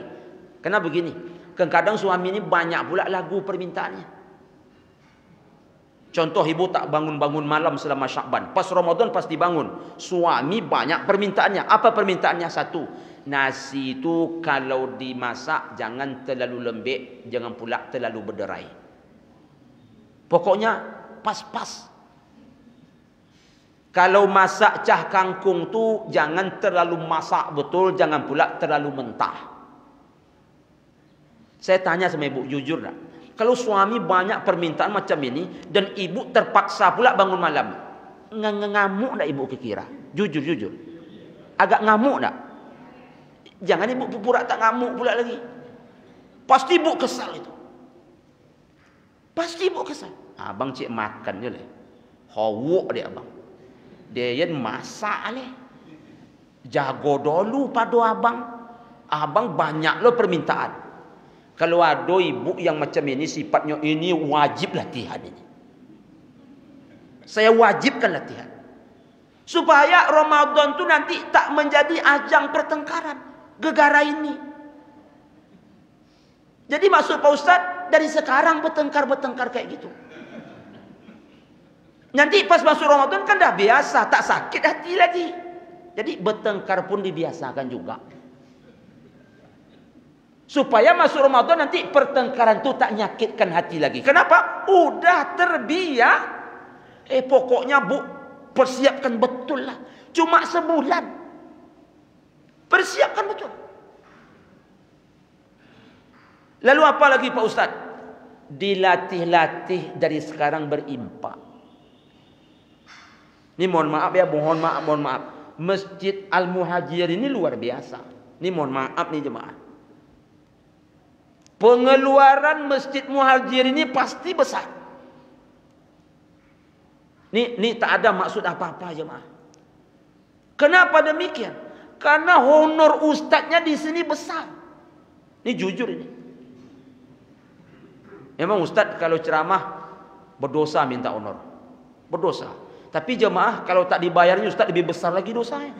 Karena begini, kadang suami ini banyak pula lagu permintaannya. Contoh, ibu tak bangun-bangun malam selama Sya'ban. Pas Ramadan pas dibangun. Suami banyak permintaannya. Apa permintaannya? 1. Nasi itu kalau dimasak jangan terlalu lembek, jangan pula terlalu berderai. Pokoknya pas-pas. Kalau masak cah kangkung tu jangan terlalu masak betul, jangan pula terlalu mentah. Saya tanya sama ibu, jujur tak? Kalau suami banyak permintaan macam ini dan ibu terpaksa pula bangun malam, ngamuk tak ibu kira? Jujur. Agak ngamuk tak? Jangan ibu pura tak ngamuk pula lagi. Pasti ibu kesal itu. Pasti ibu kesal. Abang cik makan je lah. Hawuk dia abang. Dia yang masak leh. Jago dulu pada abang. Abang banyak lo permintaan. Kalau ada ibu yang macam ini sifatnya, ini wajib latihan ini. Saya wajibkan latihan. Supaya Ramadan tu nanti tak menjadi ajang pertengkaran. Gegara ini. Jadi maksud Pak Ustaz, dari sekarang bertengkar kayak gitu. Nanti pas masuk Ramadan kan dah biasa, tak sakit hati lagi. Jadi bertengkar pun dibiasakan juga. Supaya masuk Ramadan nanti pertengkaran itu tak nyakitkan hati lagi. Kenapa? Udah terbiasa. Pokoknya Bu, persiapkan betul lah. Cuma sebulan. Persiapkan betul. Lalu apa lagi Pak Ustaz? Dilatih-latih dari sekarang berimpak. Ini mohon maaf ya, mohon maaf. Masjid Al-Muhajir ini luar biasa. Ini mohon maaf nih jemaah. Pengeluaran Masjid Muhajir ini pasti besar. Ini tak ada maksud apa-apa jemaah. Kenapa demikian? Karena honor ustadznya di sini besar. Ini jujur ini. Memang ustadz kalau ceramah berdosa minta honor. Berdosa. Tapi jemaah kalau tak dibayarnya ustadz lebih besar lagi dosanya.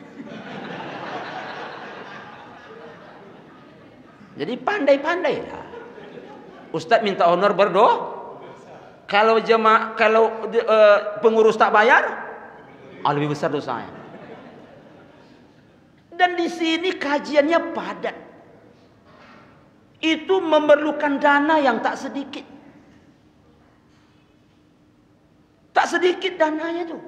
Jadi pandai-pandai lah. Ustadz minta honor berdoa. Kalau jemaah, pengurus tak bayar, lebih besar dosanya. Dan di sini kajiannya padat. Itu memerlukan dana yang tak sedikit. Tak sedikit dananya tuh.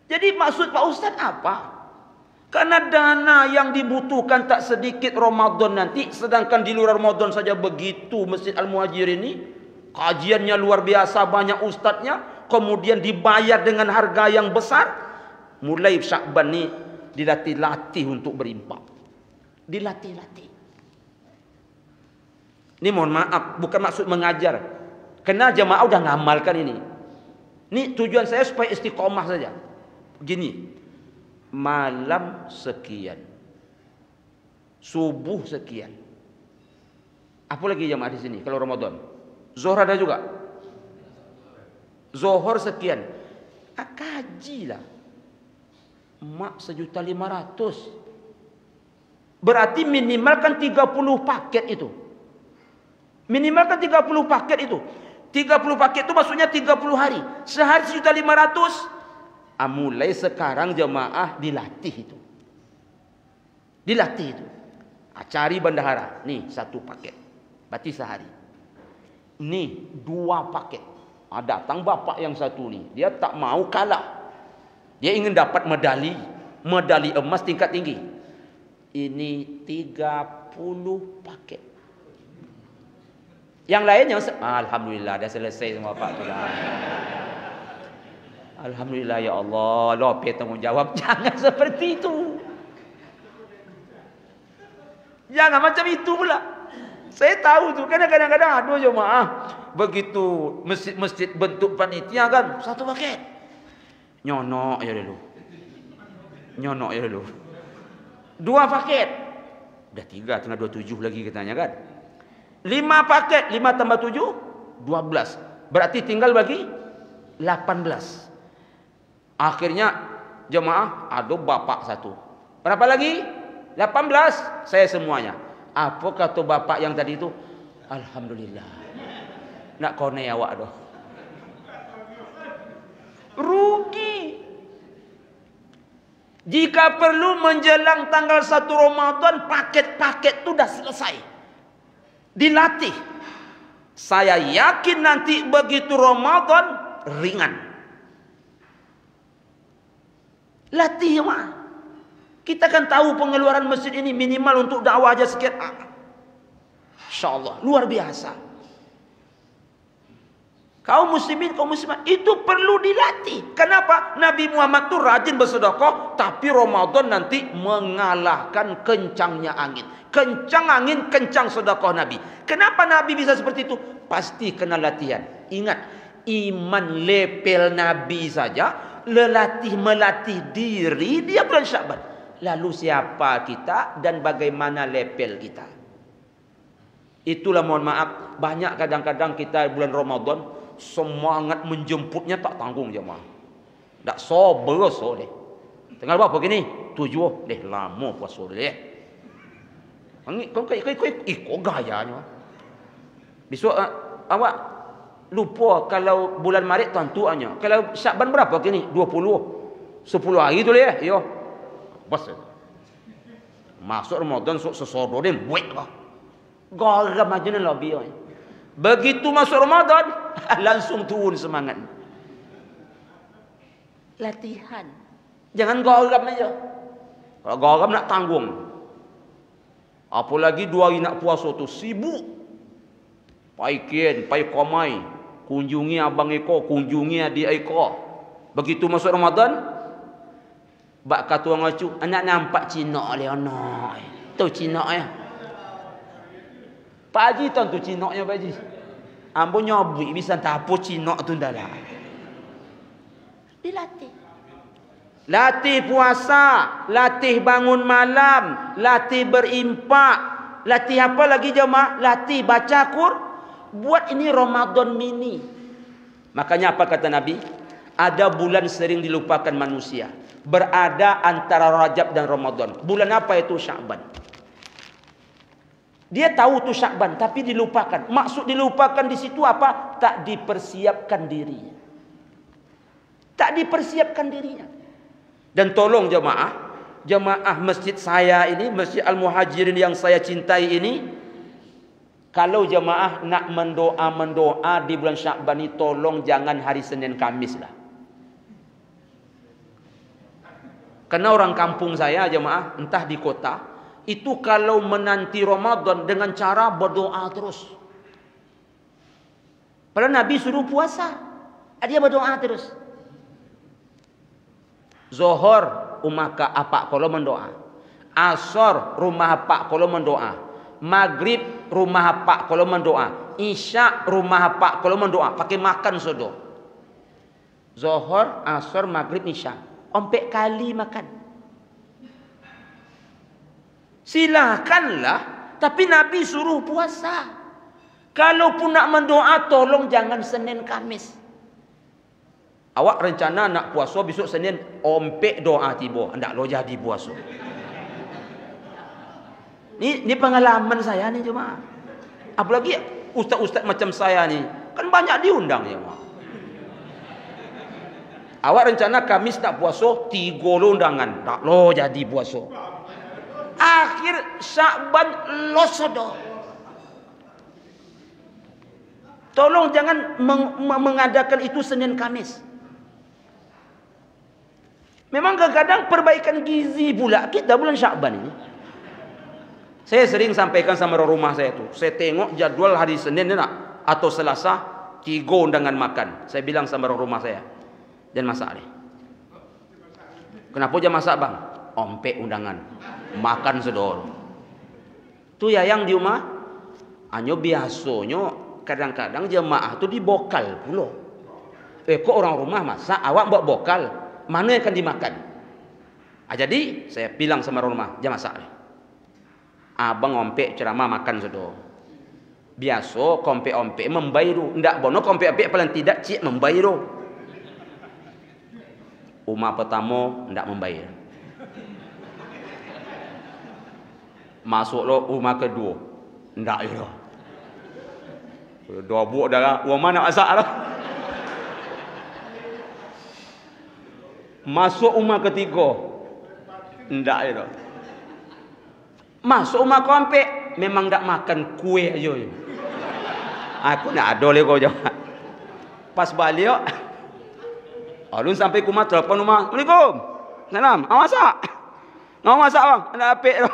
Jadi maksud Pak Ustadz apa? Karena dana yang dibutuhkan tak sedikit Ramadan nanti. Sedangkan di luar Ramadan saja begitu Masjid Al-Muhajir ini. Kajiannya luar biasa, banyak ustadznya. Kemudian dibayar dengan harga yang besar. Mulai Syakban ni dilatih-latih untuk berimpak. Dilatih-latih. Ini mohon maaf, bukan maksud mengajar. Kena jemaah udah ngamalkan ini. Ini tujuan saya supaya istiqomah saja. Begini. Malam sekian. Subuh sekian. Apa lagi jemaah di sini kalau Ramadan? Zuhur ada juga. Zuhur sekian. Kajilah. Mak 1.500.000. Berarti minimalkan 30 paket itu. Minimalkan 30 paket itu. 30 paket itu maksudnya 30 hari. Sehari 1.500.000. Mulai sekarang jemaah dilatih itu. Dilatih itu. Cari bendahara. Nih 1 paket. Berarti sehari. Nih 2 paket. Datang bapak yang satu nih. Dia tak mau kalah. Dia ingin dapat medali. Medali emas tingkat tinggi. Ini 30 paket. Yang lainnya, alhamdulillah dah selesai semua Pak tu dah. Alhamdulillah ya Allah, lopet tanggungjawab. Jangan seperti itu. Jangan macam itu pula. Saya tahu tu, kadang-kadang ada jemaah begitu masjid bentuk panitia kan, 1 paket. Nyonok ya dulu. Nyonok ya dulu. 2 paket. Dah 3 tengah 27 lagi katanya kan. 5 paket, 5 tambah 7, 12. Berarti tinggal bagi 18. Akhirnya jemaah, ada bapak satu. Berapa lagi? 18. Saya semuanya. Apa kata bapak yang tadi itu? Alhamdulillah. Nak kone awak doh. Rugi. Jika perlu menjelang tanggal 1 Ramadan, paket-paket itu dah selesai. Dilatih. Saya yakin nanti begitu Ramadan ringan. Latih mah. Kita kan tahu pengeluaran masjid ini minimal untuk dakwah aja sekian. Insyaallah luar biasa. Kaum muslimin, kaum muslimat itu perlu dilatih. Kenapa? Nabi Muhammad tuh rajin bersedekah, tapi Ramadan nanti mengalahkan kencangnya angin. Kencang angin, kencang sedekah Nabi. Kenapa Nabi bisa seperti itu? Pasti kena latihan. Ingat, iman level Nabi saja, melatih diri dia bulan Syakban. Lalu siapa kita dan bagaimana level kita? Itulah mohon maaf, banyak kadang-kadang kita bulan Ramadan semangat menjemputnya tak tanggung jemaah. Tak sabar so deh. Tengah berapa gini? 7 deh, lama puasa deh. Kau gayanya. Besok awak lupa kalau bulan Maret tentu hanya. Kalau Syakban berapa kini? 20. 10 hari tu lah ya. Bas. Masuk Ramadan sok sesodor dia buat lah. Garam aja ni lobby. Begitu masuk Ramadan langsung turun semangat. Latihan. Jangan garam aja. Kalau garam nak tanggung. Apalagi 2 hari nak puasa tu sibuk. Pai Ken, pai Komai, kunjungi abang Eko, kunjungi adik Eko. Begitu masuk Ramadan, bak kata orang acu, anak nampak Cina le anak. Tu Cina ya. Pak Haji tu Cina nya Pak Haji. Ambo nyobi bisa tapo Cina tu dah lah. Dilatih. Latih puasa, latih bangun malam, latih berimpak, latih apa lagi jemaah? Latih baca Quran. Buat ini Ramadan mini. Makanya apa kata Nabi? Ada bulan sering dilupakan manusia. Berada antara Rajab dan Ramadan. Bulan apa itu? Syakban. Dia tahu itu Syakban, tapi dilupakan. Maksud dilupakan di situ apa? Tak dipersiapkan dirinya. Tak dipersiapkan dirinya. Dan tolong jemaah masjid saya ini, Masjid Al-Muhajirin yang saya cintai ini, kalau jemaah nak mendoa di bulan Syakban ini, tolong jangan hari Senin Kamis lah. Karena orang kampung saya jemaah, entah di kota, itu kalau menanti Ramadan dengan cara berdoa terus. Padahal Nabi suruh puasa, dia berdoa terus. Zohor rumah ka apa kalau mendoa. Asar rumah apa kalau mendoa. Maghrib rumah apa kalau mendoa. Isya rumah apa kalau mendoa. Pakai makan sodo. Zohor, asar, maghrib, isya. 4 kali makan. Silakanlah. Tapi Nabi suruh puasa. Kalaupun nak mendoa, tolong jangan Senin Kamis. Awak rencana nak puasa besok Senin, ompek doa tiba. Ndak lo jadi puasa. Ini pengalaman saya nih cuma. Apalagi ustaz-ustaz macam saya nih, kan banyak diundang ya. Awak rencana Kamis tak puasa, 3 undangan, tak lo jadi puasa. Akhir Syakban losodo. Tolong jangan mengadakan itu Senin Kamis. Memang kadang-kadang perbaikan gizi pula kita bulan Syakban ini. Saya sering sampaikan sama rumah saya tu. Saya tengok jadual hari Senin ni nak atau Selasa 3 undangan makan. Saya bilang sama rumah saya, jangan masak ni. Kenapa jangan masak bang? Ompek undangan, makan sedor. Tu ya yang di rumah. Anyo biasanya kadang-kadang jemaah tu dibokal pula. Kok orang rumah masak, awak buat bokal, mana yang akan dimakan? Jadi saya bilang sama rumah, jangan masak ni. Abang ompek ceramah makan sudah. Biasa kompek-ompek membairu. Ndak bono kompek-ompek paling tidak cik membairu. Umah pertama ndak membayar. Masuk lo rumah kedua. Ndak ya. Dua buak dah. Rumah nak masak lah. Masuk rumah ketiga. Ndak ya. Masuk rumah kompek memang tak makan kuih aja. Aku nak ada lagi kau jawab. Pas balik, alun sampai rumah telepon rumah. Assalamualaikum. Salam. Awak masak? Awak masak bang? Ada apik tu.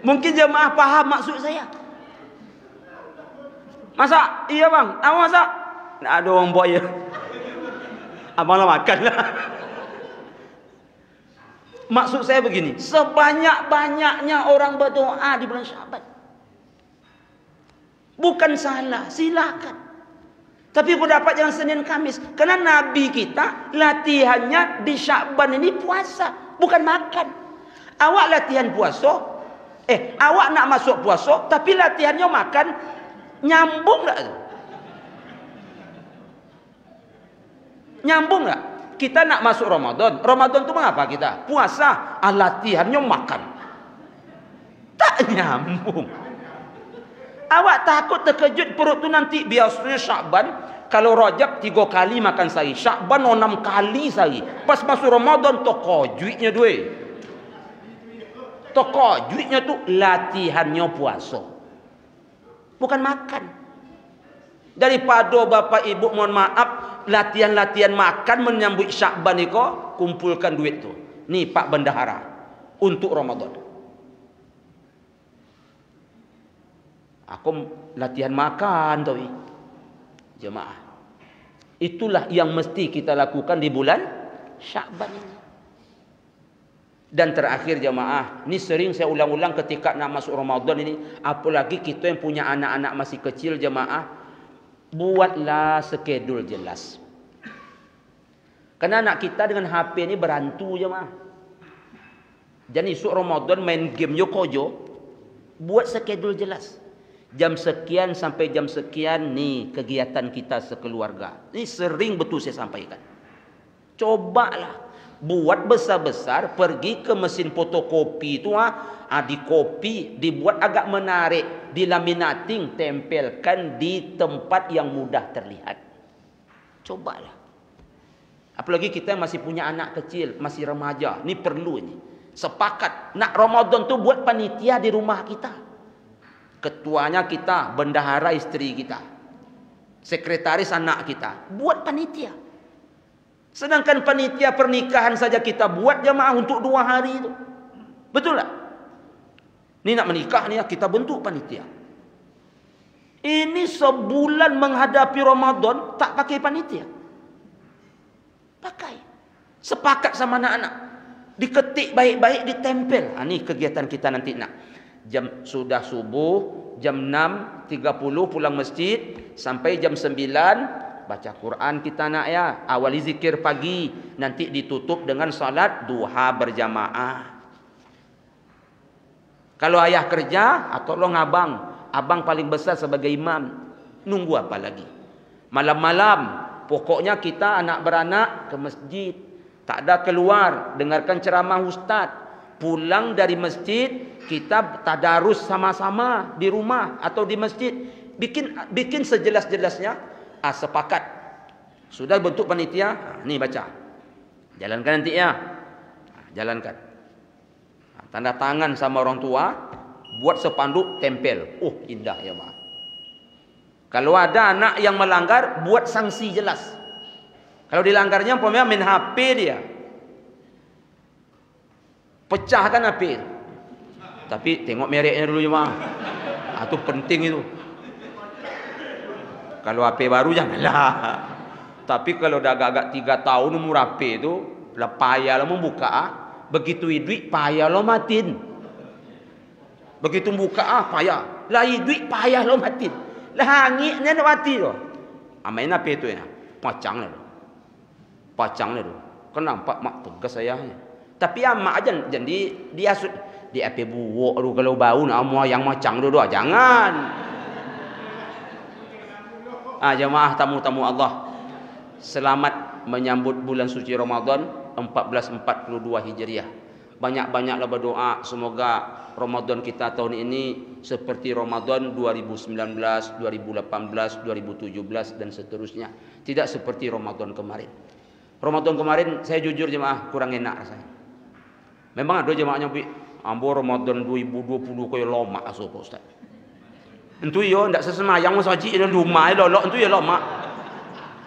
Mungkin jemaah faham maksud saya. Masak? Iya bang. Awak masak? Tak ada orang buat ya. Abang lah makan lah. Maksud saya begini, sebanyak-banyaknya orang berdoa di bulan Syakban. Bukan salah, silakan. Tapi aku dapat jangan Senin Kamis. Karena Nabi kita latihannya di Syakban ini puasa, bukan makan. Awak latihan puasa, awak nak masuk puasa, tapi latihannya makan, nyambung tak? Nyambung tak? Kita nak masuk Ramadan. Ramadan tu mengapa kita? Puasa. Latihannya makan. nyambung. Awak takut terkejut perut tu nanti. Biasanya Syakban, kalau Rajab 3 kali makan sehari, Syakban 6 kali sehari. Pas masuk Ramadan toko juitnya duit. Toko juitnya tu latihannya puasa. Bukan makan. Daripada bapak ibu mohon maaf, latihan-latihan makan menyambut Syakban ni kok, kumpulkan duit tu. Ni Pak Bendahara untuk Ramadan. Aku latihan makan tu jemaah. Itulah yang mesti kita lakukan di bulan Syakban ini. Dan terakhir jemaah, ni sering saya ulang-ulang ketika nak masuk Ramadan ini, apalagi kita yang punya anak-anak masih kecil jemaah, buatlah skedul jelas. Karena anak kita dengan HP ni berantu jemaah. Jadi esok Ramadan main game yo kojo, buat skedul jelas. Jam sekian sampai jam sekian ni kegiatan kita sekeluarga. Ini sering betul saya sampaikan. Cobalah buat besar-besar, pergi ke mesin fotokopi itu di kopi, dibuat agak menarik, dilaminating, tempelkan di tempat yang mudah terlihat. Cobalah. Apalagi kita masih punya anak kecil, masih remaja, ni perlu ini. Sepakat nak Ramadan tu buat panitia di rumah kita. Ketuanya kita, bendahara istri kita, sekretaris anak kita, buat panitia. Sedangkan panitia pernikahan saja kita buat jemaah untuk 2 hari itu. Betul tak? Ni nak menikah ni kita bentuk panitia. Ini sebulan menghadapi Ramadan tak pakai panitia. Pakai. Sepakat sama anak-anak. Diketik baik-baik, ditempel. Ni kegiatan kita nanti nak. Jam sudah subuh, jam 6.30 pulang masjid, sampai jam 9 baca Quran kita nak ya. Awali zikir pagi, nanti ditutup dengan salat duha berjamaah. Kalau ayah kerja, tolong abang. Abang paling besar sebagai imam. Nunggu apa lagi? Malam-malam, pokoknya kita anak beranak ke masjid. Tak ada keluar, dengarkan ceramah ustaz. Pulang dari masjid, kita tadarus sama-sama di rumah atau di masjid. Bikin sejelas-jelasnya. Sepakat. Sudah bentuk panitia, ni baca. Jalankan nanti ya. Jalankan. Tanda tangan sama orang tua, buat sepanduk, tempel. Oh, indah ya, Mak. Kalau ada anak yang melanggar, buat sanksi jelas. Kalau dilanggarnya umpamanya main HP dia, pecahkan HP. Tapi tengok mereknya dulu ya, Mak. Itu penting itu. Kalau HP baru janganlah. Tapi kalau dah agak-agak 3 tahun umur HP itu, lah payah lah membuka. Begitu duit payah lo matin. Begitu buka payah. Lah duit payah lo matin. Lah hangitnya nak mati tu. Main HP tu ya. Pacang lah. Pacang lah tu. Kenapa mak tegas sayangnya. Tapi mak aja jadi dia di HP buuk tu kalau bau nak yang macang tu jangan. Jemaah tamu-tamu Allah, selamat menyambut bulan suci Ramadan 1442 Hijriah. Banyak-banyaklah berdoa semoga Ramadan kita tahun ini seperti Ramadan 2019, 2018, 2017 dan seterusnya. Tidak seperti Ramadan kemarin. Ramadan kemarin saya jujur jemaah kurang enak rasanya. Memang ada jemaahnya ambo Ramadan 2020 koyo lama asal Ustaz. Entu yo ndak sesemayang masa haji di rumah lolok entu ya lama.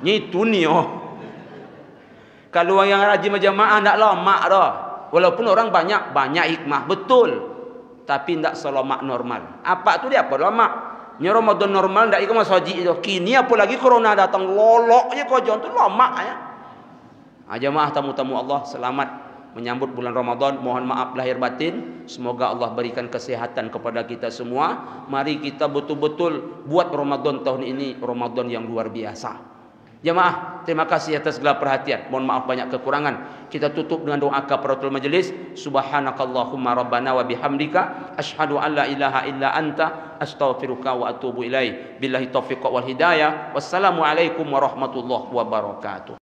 Nyitu ni yo. Kalau yang rajin berjamaah ndak lama dah. Walaupun orang banyak hikmah betul. Tapi ndak selamak normal. Apa tu dia apa lama? Nya Ramadan normal ndak ikut masa haji itu. Kini apalagi corona datang loloknya kau jangan tu lama ya. Jemaah tamu-tamu Allah selamat menyambut bulan Ramadan. Mohon maaf lahir batin. Semoga Allah berikan kesehatan kepada kita semua. Mari kita betul-betul buat Ramadan tahun ini Ramadan yang luar biasa. Jemaah, terima kasih atas segala perhatian. Mohon maaf banyak kekurangan. Kita tutup dengan doa kafaratul majlis. Subhanakallahumma rabbana wa bihamdika asyhadu an la ilaha illa anta astaghfiruka wa atubu ilaik. Billahi taufiq wal hidayah. Wassalamualaikum warahmatullahi wabarakatuh.